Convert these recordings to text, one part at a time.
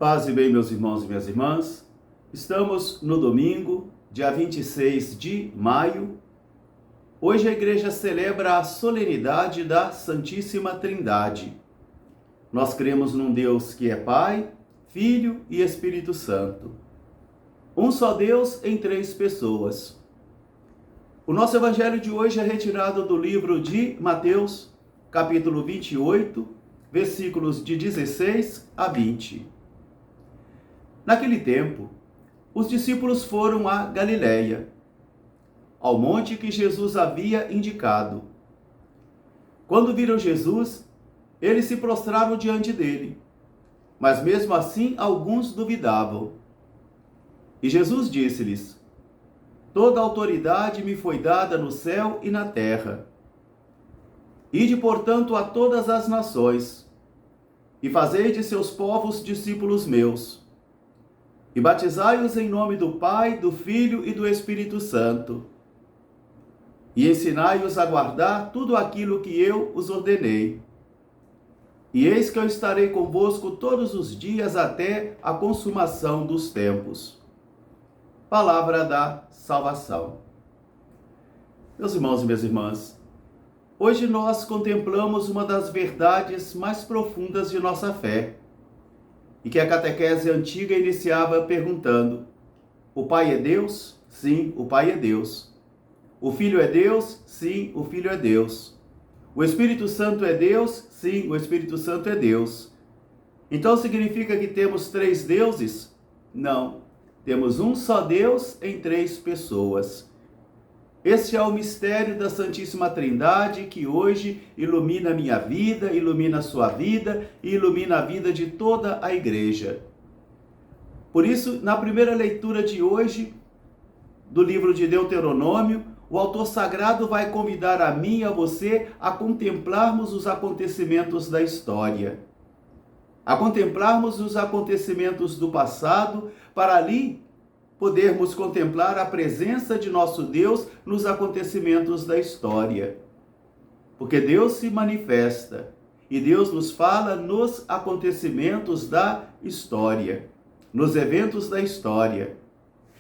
Paz e bem, meus irmãos e minhas irmãs. Estamos no domingo, dia 26 de maio. Hoje a igreja celebra a solenidade da Santíssima Trindade. Nós cremos num Deus que é Pai, Filho e Espírito Santo. Um só Deus em três pessoas. O nosso evangelho de hoje é retirado do livro de Mateus, capítulo 28, versículos de 16 a 20. Naquele tempo, os discípulos foram a Galiléia, ao monte que Jesus havia indicado. Quando viram Jesus, eles se prostraram diante dele, mas mesmo assim alguns duvidavam. E Jesus disse-lhes: Toda autoridade me foi dada no céu e na terra. Ide, portanto, a todas as nações, e fazei de seus povos discípulos meus, e batizai-os em nome do Pai, do Filho e do Espírito Santo, e ensinai-os a guardar tudo aquilo que eu os ordenei. E eis que eu estarei convosco todos os dias até a consumação dos tempos. Palavra da salvação. Meus irmãos e minhas irmãs, hoje nós contemplamos uma das verdades mais profundas de nossa fé, e que a catequese antiga iniciava perguntando: o Pai é Deus? Sim, o Pai é Deus. O Filho é Deus? Sim, o Filho é Deus. O Espírito Santo é Deus? Sim, o Espírito Santo é Deus. Então significa que temos três deuses? Não, temos um só Deus em três pessoas. Este é o mistério da Santíssima Trindade que hoje ilumina a minha vida, ilumina a sua vida e ilumina a vida de toda a igreja. Por isso, na primeira leitura de hoje, do livro de Deuteronômio, o autor sagrado vai convidar a mim e a você a contemplarmos os acontecimentos da história. A contemplarmos os acontecimentos do passado, para ali podermos contemplar a presença de nosso Deus nos acontecimentos da história. Porque Deus se manifesta e Deus nos fala nos acontecimentos da história, nos eventos da história.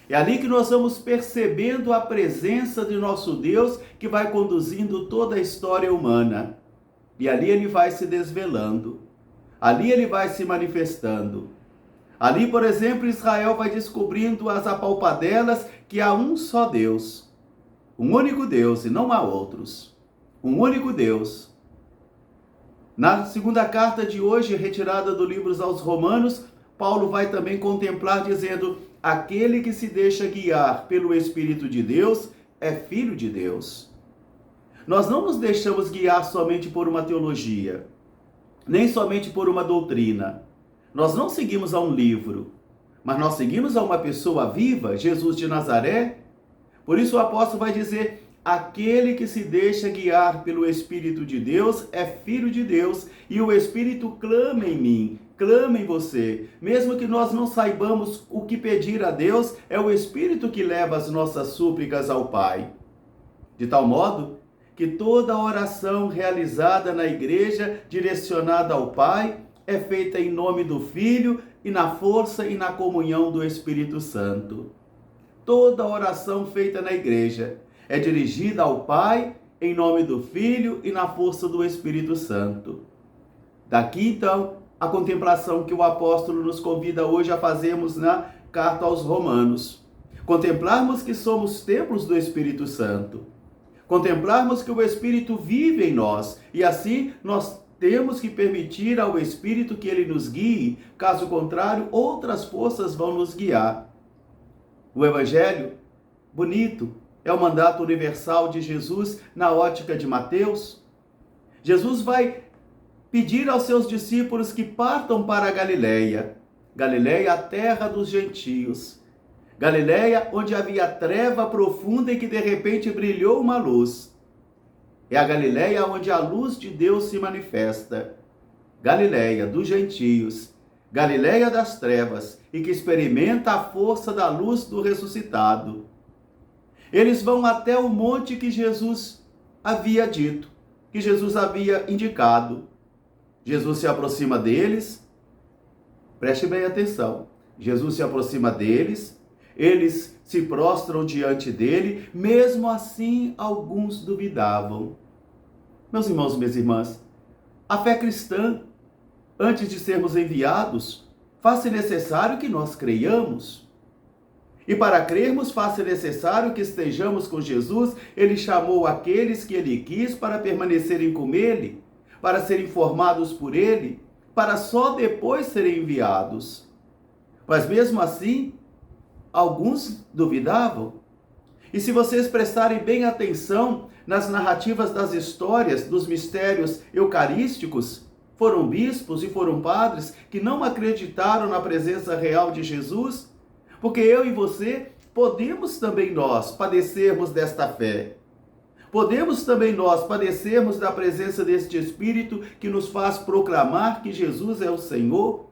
É ali que nós vamos percebendo a presença de nosso Deus que vai conduzindo toda a história humana. E ali ele vai se desvelando, ali ele vai se manifestando. Ali, por exemplo, Israel vai descobrindo as apalpadelas que há um só Deus, um único Deus e não há outros, um único Deus. Na segunda carta de hoje, retirada do livro aos Romanos, Paulo vai também contemplar dizendo: aquele que se deixa guiar pelo Espírito de Deus é filho de Deus. Nós não nos deixamos guiar somente por uma teologia, nem somente por uma doutrina. Nós não seguimos a um livro, mas nós seguimos a uma pessoa viva, Jesus de Nazaré. Por isso o apóstolo vai dizer: aquele que se deixa guiar pelo Espírito de Deus é filho de Deus, e o Espírito clama em mim, clama em você. Mesmo que nós não saibamos o que pedir a Deus, é o Espírito que leva as nossas súplicas ao Pai. De tal modo que toda oração realizada na igreja, direcionada ao Pai, é feita em nome do Filho e na força e na comunhão do Espírito Santo. Toda oração feita na igreja é dirigida ao Pai em nome do Filho e na força do Espírito Santo. Daqui então a contemplação que o apóstolo nos convida hoje a fazermos na carta aos Romanos. Contemplarmos que somos templos do Espírito Santo. Contemplarmos que o Espírito vive em nós e assim nós temos que permitir ao Espírito que ele nos guie, caso contrário, outras forças vão nos guiar. O Evangelho, bonito, é o mandato universal de Jesus na ótica de Mateus. Jesus vai pedir aos seus discípulos que partam para a Galiléia. Galiléia, a terra dos gentios. Galiléia, onde havia treva profunda e que de repente brilhou uma luz. É a Galiléia onde a luz de Deus se manifesta. Galiléia dos gentios, Galiléia das trevas, e que experimenta a força da luz do ressuscitado. Eles vão até o monte que Jesus havia dito, que Jesus havia indicado. Jesus se aproxima deles, Preste bem atenção. Jesus se aproxima deles, eles se prostram diante dele, mesmo assim alguns duvidavam. Meus irmãos e minhas irmãs, a fé cristã, antes de sermos enviados, faz-se necessário que nós creiamos. E para crermos, faz-se necessário que estejamos com Jesus. Ele chamou aqueles que ele quis para permanecerem com ele, para serem formados por ele, para só depois serem enviados. Mas mesmo assim, alguns duvidavam. E se vocês prestarem bem atenção nas narrativas das histórias, dos mistérios eucarísticos, foram bispos e foram padres que não acreditaram na presença real de Jesus, porque eu e você podemos também nós padecermos desta fé. Podemos também nós padecermos da presença deste Espírito que nos faz proclamar que Jesus é o Senhor,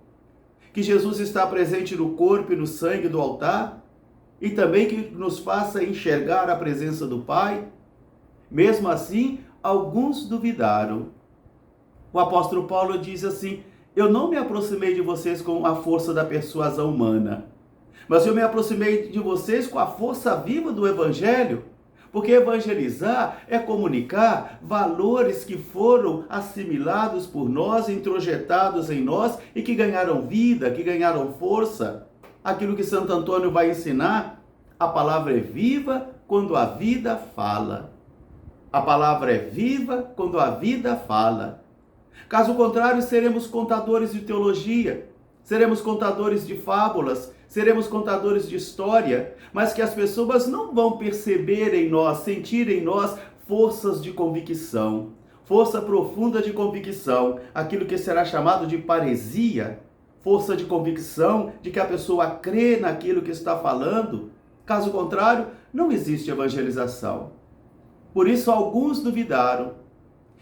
que Jesus está presente no corpo e no sangue do altar, e também que nos faça enxergar a presença do Pai. Mesmo assim, alguns duvidaram. O apóstolo Paulo diz assim: eu não me aproximei de vocês com a força da persuasão humana, mas eu me aproximei de vocês com a força viva do Evangelho, porque evangelizar é comunicar valores que foram assimilados por nós, introjetados em nós e que ganharam vida, que ganharam força. Aquilo que Santo Antônio vai ensinar, a palavra é viva quando a vida fala. A palavra é viva quando a vida fala. Caso contrário, seremos contadores de teologia, seremos contadores de fábulas, seremos contadores de história, mas que as pessoas não vão perceber em nós, sentir em nós forças de convicção, força profunda de convicção, aquilo que será chamado de paresia, força de convicção de que a pessoa crê naquilo que está falando. Caso contrário, não existe evangelização. Por isso alguns duvidaram.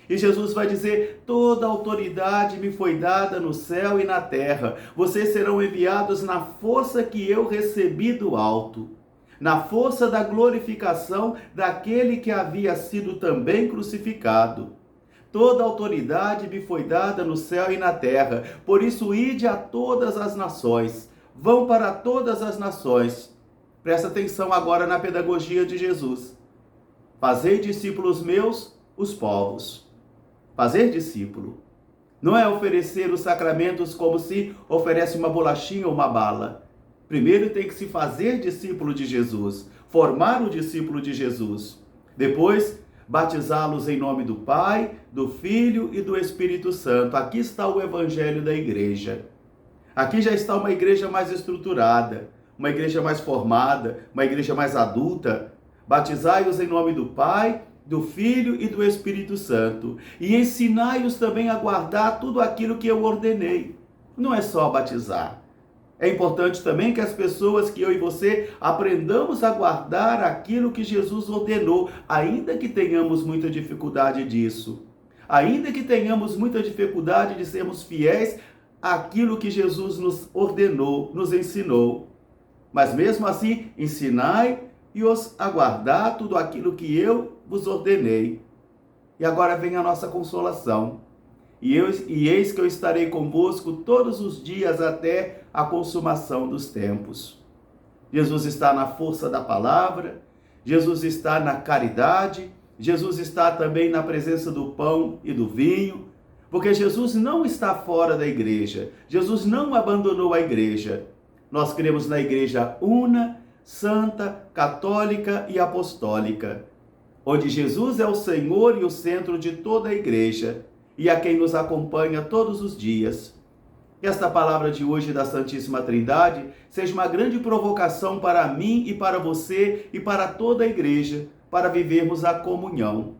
E Jesus vai dizer: toda autoridade me foi dada no céu e na terra. Vocês serão enviados na força que eu recebi do alto, na força da glorificação daquele que havia sido também crucificado. Toda autoridade me foi dada no céu e na terra. Por isso, ide a todas as nações. Vão para todas as nações. Presta atenção agora na pedagogia de Jesus. Fazei discípulos meus, os povos. Fazer discípulo não é oferecer os sacramentos como se oferece uma bolachinha ou uma bala. Primeiro tem que se fazer discípulo de Jesus, formar o discípulo de Jesus. Depois, batizá-los em nome do Pai, do Filho e do Espírito Santo. Aqui está o evangelho da igreja. Aqui já está uma igreja mais estruturada, uma igreja mais formada, uma igreja mais adulta. Batizai-os em nome do Pai, do Filho e do Espírito Santo, e ensinai-os também a guardar tudo aquilo que eu ordenei. Não é só batizar. É importante também que as pessoas, que eu e você, aprendamos a guardar aquilo que Jesus ordenou, ainda que tenhamos muita dificuldade disso. Ainda que tenhamos muita dificuldade de sermos fiéis àquilo que Jesus nos ordenou, nos ensinou. Mas mesmo assim, ensinai e os aguardar tudo aquilo que eu vos ordenei. E agora vem a nossa consolação. E eis que eu estarei convosco todos os dias até a consumação dos tempos. Jesus está na força da palavra, Jesus está na caridade, Jesus está também na presença do pão e do vinho, porque Jesus não está fora da igreja, Jesus não abandonou a igreja. Nós cremos na igreja una, santa, católica e apostólica, onde Jesus é o Senhor e o centro de toda a igreja, e a quem nos acompanha todos os dias. Que esta palavra de hoje da Santíssima Trindade seja uma grande provocação para mim e para você e para toda a igreja, para vivermos a comunhão.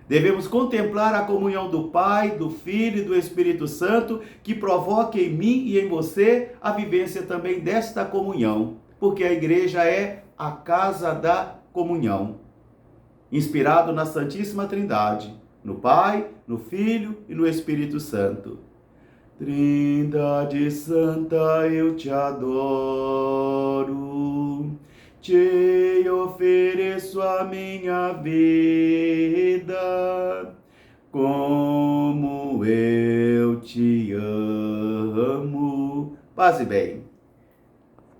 Devemos contemplar a comunhão do Pai, do Filho e do Espírito Santo, que provoque em mim e em você a vivência também desta comunhão, porque a igreja é a casa da comunhão. Inspirado na Santíssima Trindade, no Pai, no Filho e no Espírito Santo. Trindade Santa, eu te adoro, te ofereço a minha vida, como eu te amo, Paz e bem.